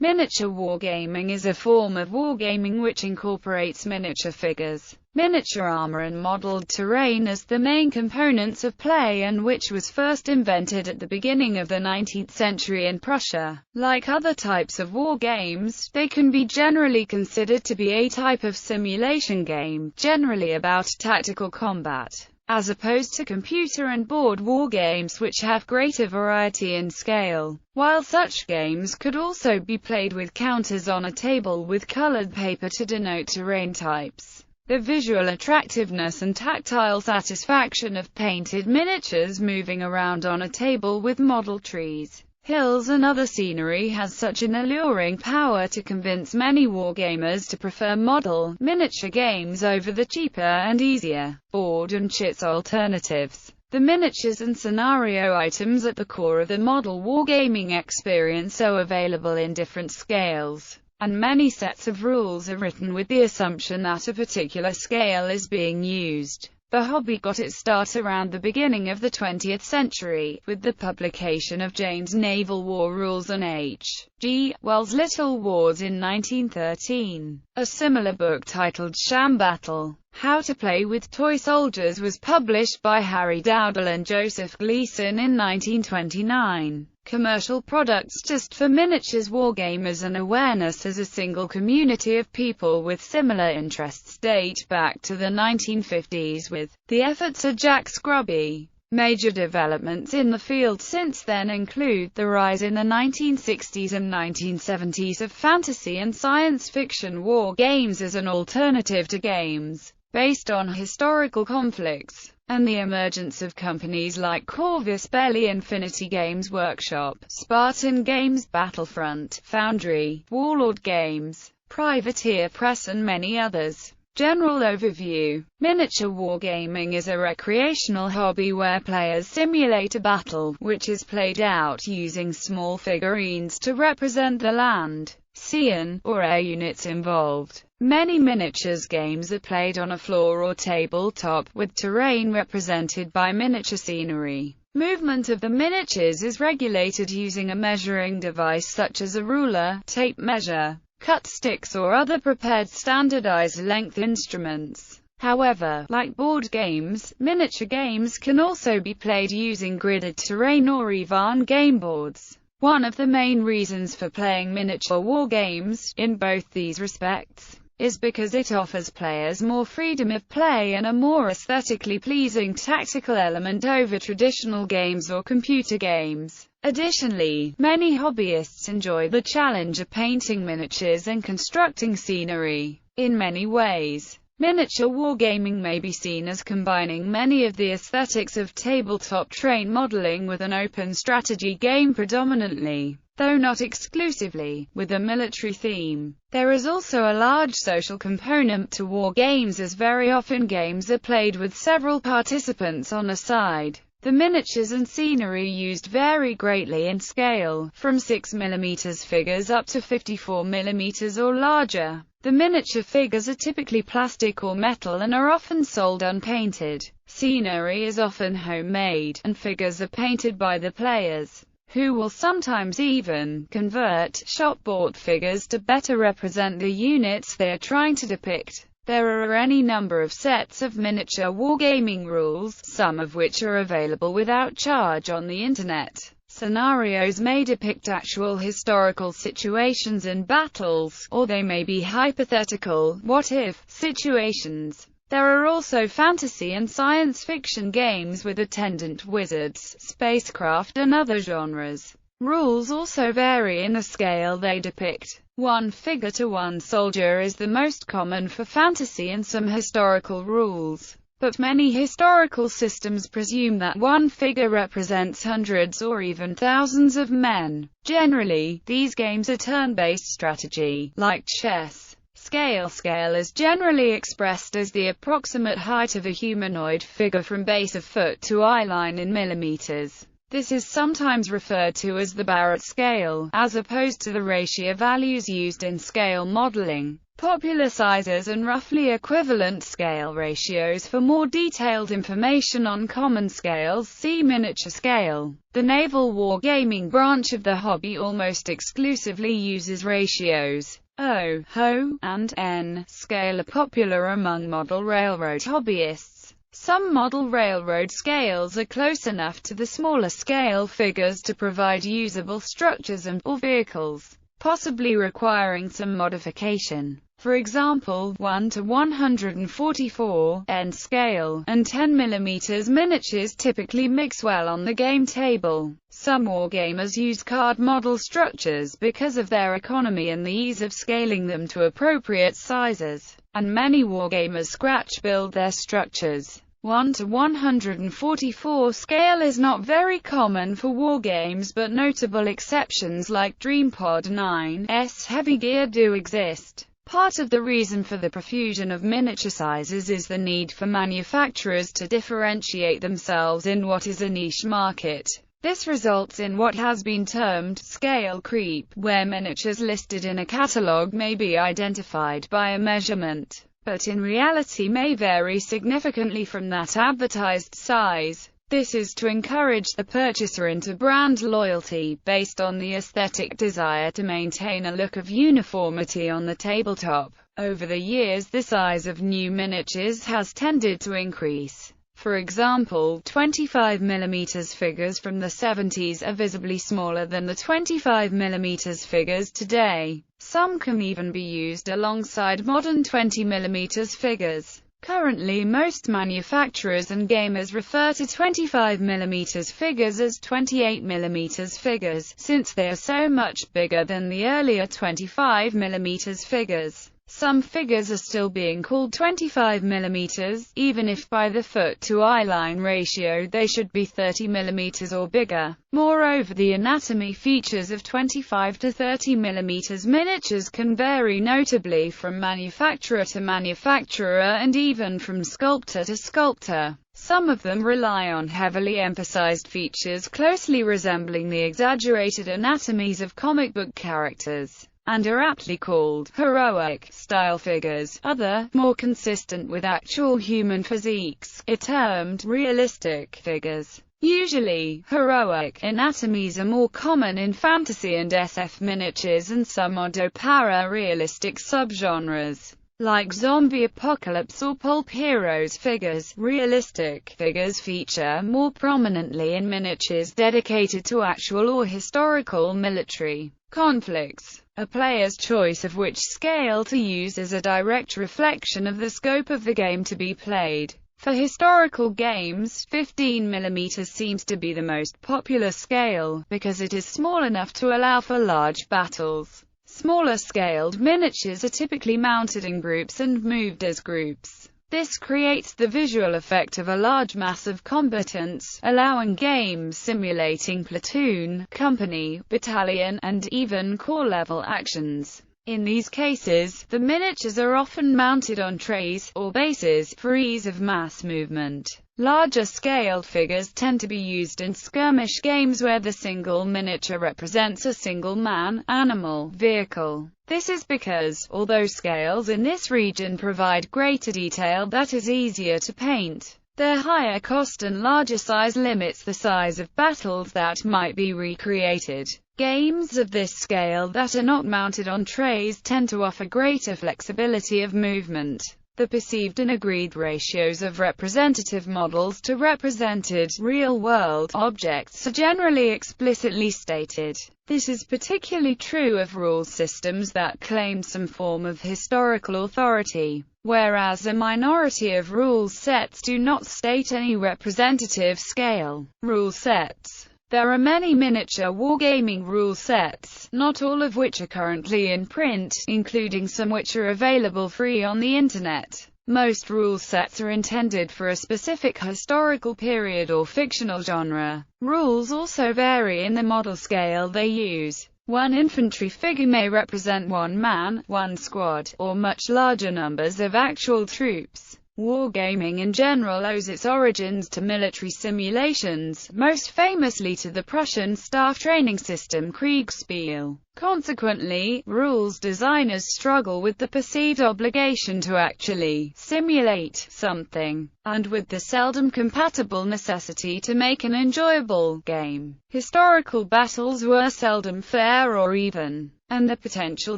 Miniature wargaming is a form of wargaming which incorporates miniature figures, miniature armor and modeled terrain as the main components of play, and which was first invented at the beginning of the 19th century in Prussia. Like other types of war games, they can be generally considered to be a type of simulation game, generally about tactical combat, as opposed to computer and board war games which have greater variety in scale. While such games could also be played with counters on a table with colored paper to denote terrain types, the visual attractiveness and tactile satisfaction of painted miniatures moving around on a table with model trees, hills and other scenery has such an alluring power to convince many wargamers to prefer model, miniature games over the cheaper and easier, board and chits alternatives. The miniatures and scenario items at the core of the model wargaming experience are available in different scales, and many sets of rules are written with the assumption that a particular scale is being used. The hobby got its start around the beginning of the 20th century, with the publication of Jane's Naval War Rules and H.G. Wells' Little Wars in 1913. A similar book titled Sham Battle: How to Play with Toy Soldiers was published by Harry Dowdall and Joseph Gleason in 1929. Commercial products just for miniatures wargamers and awareness as a single community of people with similar interests date back to the 1950s with the efforts of Jack Scrubby. Major developments in the field since then include the rise in the 1960s and 1970s of fantasy and science fiction war games as an alternative to games based on historical conflicts, and the emergence of companies like Corvus Belli, Infinity Games Workshop, Spartan Games, Battlefront, Foundry, Warlord Games, Privateer Press and many others. General overview: miniature wargaming is a recreational hobby where players simulate a battle, which is played out using small figurines to represent the land, sea or air units involved. Many miniatures games are played on a floor or tabletop, with terrain represented by miniature scenery. Movement of the miniatures is regulated using a measuring device such as a ruler, tape measure, cut sticks or other prepared standardized length instruments. However, like board games, miniature games can also be played using gridded terrain or even game boards. One of the main reasons for playing miniature war games, in both these respects, is because it offers players more freedom of play and a more aesthetically pleasing tactical element over traditional games or computer games. Additionally, many hobbyists enjoy the challenge of painting miniatures and constructing scenery. In many ways, miniature wargaming may be seen as combining many of the aesthetics of tabletop terrain modeling with an open strategy game predominantly, though not exclusively, with a military theme. There is also a large social component to war games, as very often games are played with several participants on a side. The miniatures and scenery used vary greatly in scale, from 6mm figures up to 54mm or larger. The miniature figures are typically plastic or metal and are often sold unpainted. Scenery is often homemade, and figures are painted by the players, who will sometimes even convert shop-bought figures to better represent the units they are trying to depict. There are any number of sets of miniature wargaming rules, some of which are available without charge on the internet. Scenarios may depict actual historical situations in battles, or they may be hypothetical, what-if, situations. There are also fantasy and science fiction games with attendant wizards, spacecraft and other genres. Rules also vary in the scale they depict. One figure to one soldier is the most common for fantasy and some historical rules, but many historical systems presume that one figure represents hundreds or even thousands of men. Generally, these games are turn-based strategy, like chess. Scale is generally expressed as the approximate height of a humanoid figure from base of foot to eye line in millimeters. This is sometimes referred to as the Barrett scale, as opposed to the ratio values used in scale modeling. Popular sizes and roughly equivalent scale ratios. For more detailed information on common scales, see miniature scale. The naval wargaming branch of the hobby almost exclusively uses ratios. O, Ho, and N scale are popular among model railroad hobbyists. Some model railroad scales are close enough to the smaller scale figures to provide usable structures or vehicles, possibly requiring some modification. For example, 1 to 144 N scale and 10 mm miniatures typically mix well on the game table. Some wargamers use card model structures because of their economy and the ease of scaling them to appropriate sizes, and many wargamers scratch build their structures. 1 to 144 scale is not very common for wargames, but notable exceptions like DreamPod 9's Heavy Gear do exist. Part of the reason for the profusion of miniature sizes is the need for manufacturers to differentiate themselves in what is a niche market. This results in what has been termed scale creep, where miniatures listed in a catalog may be identified by a measurement, but in reality may vary significantly from that advertised size. This is to encourage the purchaser into brand loyalty, based on the aesthetic desire to maintain a look of uniformity on the tabletop. Over the years, the size of new miniatures has tended to increase. For example, 25mm figures from the 70s are visibly smaller than the 25mm figures today. Some can even be used alongside modern 20mm figures. Currently, most manufacturers and gamers refer to 25mm figures as 28mm figures, since they are so much bigger than the earlier 25mm figures. Some figures are still being called 25mm, even if by the foot-to-eye line ratio they should be 30mm or bigger. Moreover, the anatomy features of 25 to 30mm miniatures can vary notably from manufacturer to manufacturer and even from sculptor to sculptor. Some of them rely on heavily emphasized features closely resembling the exaggerated anatomies of comic book characters, and are aptly called heroic-style figures. Other, more consistent with actual human physiques, are termed realistic figures. Usually, heroic anatomies are more common in fantasy and SF miniatures, and some odd para-realistic subgenres, like zombie apocalypse or pulp heroes figures. Realistic figures feature more prominently in miniatures dedicated to actual or historical military conflicts. A player's choice of which scale to use is a direct reflection of the scope of the game to be played. For historical games, 15mm seems to be the most popular scale, because it is small enough to allow for large battles. Smaller scaled miniatures are typically mounted in groups and moved as groups. This creates the visual effect of a large mass of combatants, allowing games simulating platoon, company, battalion, and even corps-level actions. In these cases, the miniatures are often mounted on trays, or bases, for ease of mass movement. Larger scaled figures tend to be used in skirmish games where the single miniature represents a single man, animal, vehicle. This is because, although scales in this region provide greater detail that is easier to paint, their higher cost and larger size limits the size of battles that might be recreated. Games of this scale that are not mounted on trays tend to offer greater flexibility of movement. The perceived and agreed ratios of representative models to represented, real-world objects are generally explicitly stated. This is particularly true of rule systems that claim some form of historical authority, whereas a minority of rule sets do not state any representative scale. Rule sets. There are many miniature wargaming rule sets, not all of which are currently in print, including some which are available free on the internet. Most rule sets are intended for a specific historical period or fictional genre. Rules also vary in the model scale they use. One infantry figure may represent one man, one squad, or much larger numbers of actual troops. Wargaming in general owes its origins to military simulations, most famously to the Prussian staff training system Kriegsspiel. Consequently, rules designers struggle with the perceived obligation to actually simulate something, and with the seldom compatible necessity to make an enjoyable game. Historical battles were seldom fair or even, and the potential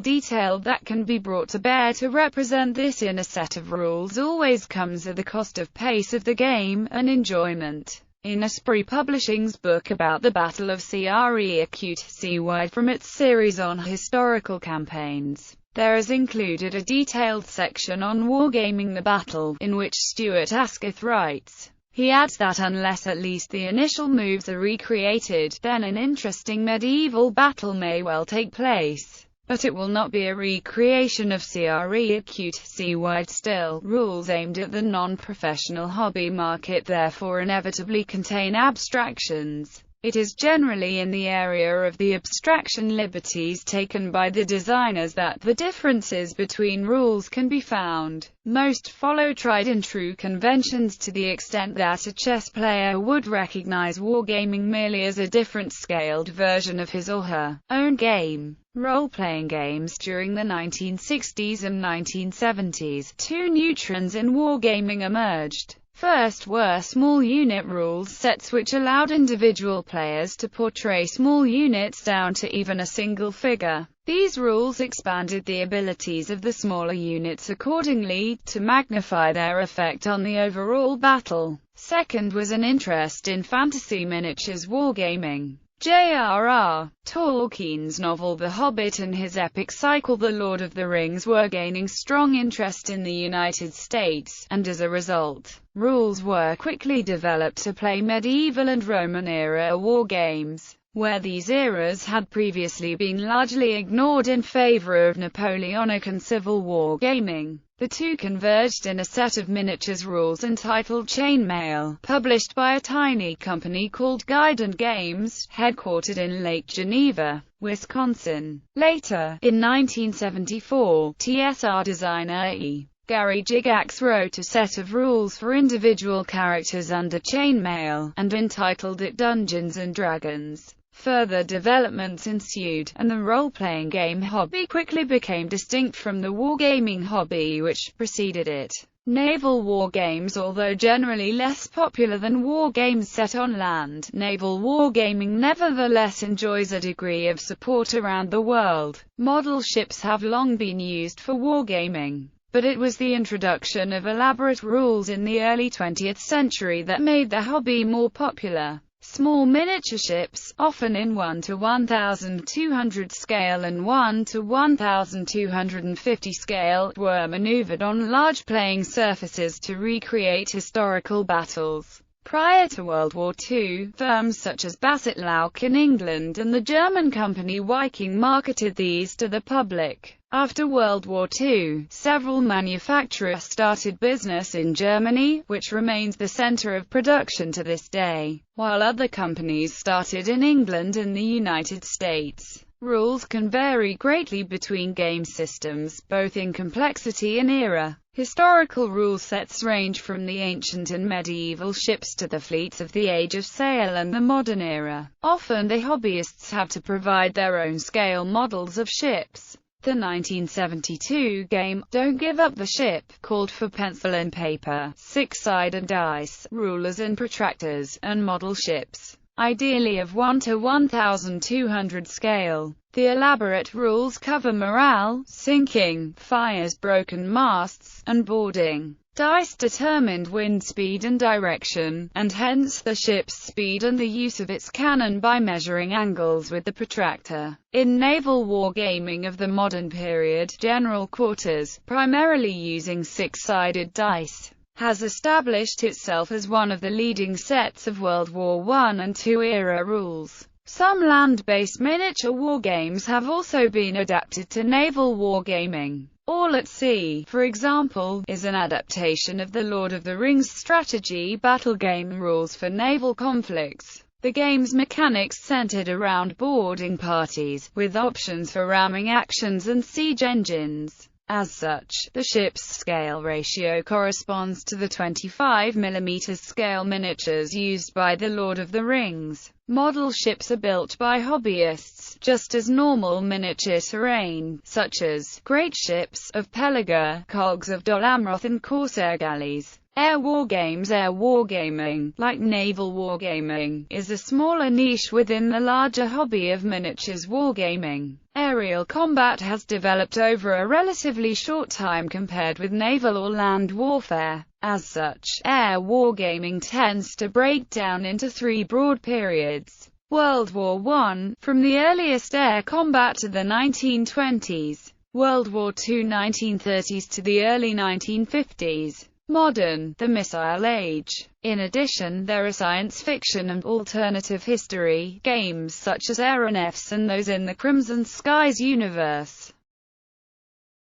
detail that can be brought to bear to represent this in a set of rules always comes at the cost of pace of the game and enjoyment. In Osprey Publishing's book about the Battle of Prussia.Like from its series on historical campaigns, there is included a detailed section on wargaming the battle, in which Stuart Asquith writes. He adds that unless at least the initial moves are recreated, then an interesting medieval battle may well take place. But it will not be a recreation of Prussia.Like. Still, rules aimed at the non-professional hobby market therefore inevitably contain abstractions. It is generally in the area of the abstraction liberties taken by the designers that the differences between rules can be found. Most follow tried-and-true conventions to the extent that a chess player would recognize wargaming merely as a different scaled version of his or her own game. Role-playing games during the 1960s and 1970s, two new trends in wargaming emerged. First were small unit rules sets which allowed individual players to portray small units down to even a single figure. These rules expanded the abilities of the smaller units accordingly, to magnify their effect on the overall battle. Second was an interest in fantasy miniatures wargaming. J.R.R. Tolkien's novel The Hobbit and his epic cycle The Lord of the Rings were gaining strong interest in the United States, and as a result, rules were quickly developed to play medieval and Roman-era war games, where these eras had previously been largely ignored in favor of Napoleonic and Civil War gaming. The two converged in a set of miniatures rules entitled Chainmail, published by a tiny company called Guidant Games, headquartered in Lake Geneva, Wisconsin. Later, in 1974, TSR designer E. Gary Gygax wrote a set of rules for individual characters under Chainmail, and entitled it Dungeons & Dragons. Further developments ensued, and the role-playing game hobby quickly became distinct from the wargaming hobby which preceded it. Naval war games, although generally less popular than war games set on land, naval wargaming nevertheless enjoys a degree of support around the world. Model ships have long been used for wargaming, but it was the introduction of elaborate rules in the early 20th century that made the hobby more popular. Small miniature ships, often in 1 to 1,200 scale and 1 to 1,250 scale, were maneuvered on large playing surfaces to recreate historical battles. Prior to World War II, firms such as Prussia.Like in England and the German company Viking marketed these to the public. After World War II, several manufacturers started business in Germany, which remains the center of production to this day, while other companies started in England and the United States. Rules can vary greatly between game systems, both in complexity and era. Historical rule sets range from the ancient and medieval ships to the fleets of the Age of Sail and the modern era. Often the hobbyists have to provide their own scale models of ships. The 1972 game, Don't Give Up the Ship, called for pencil and paper, six-sided dice, rulers and protractors, and model ships, ideally of 1 to 1,200 scale. The elaborate rules cover morale, sinking, fires, broken masts, and boarding. Dice determined wind speed and direction, and hence the ship's speed and the use of its cannon by measuring angles with the protractor. In naval wargaming of the modern period, General Quarters, primarily using six-sided dice, has established itself as one of the leading sets of World War I and II era rules. Some land-based miniature wargames have also been adapted to naval wargaming. All at Sea, for example, is an adaptation of the Lord of the Rings strategy battle game rules for naval conflicts. The game's mechanics centered around boarding parties, with options for ramming actions and siege engines. As such, the ship's scale ratio corresponds to the 25mm scale miniatures used by the Lord of the Rings. Model ships are built by hobbyists, just as normal miniature terrain, such as great ships of Pelargir, cogs of Dol Amroth and corsair galleys. Air wargames. Air wargaming, like naval wargaming, is a smaller niche within the larger hobby of miniatures wargaming. Aerial combat has developed over a relatively short time compared with naval or land warfare. As such, air wargaming tends to break down into three broad periods. World War I, from the earliest air combat to the 1920s. World War II, 1930s to the early 1950s. Modern, the Missile Age. In addition, there are science fiction and alternative history games such as Aeronefs and those in the Crimson Skies universe.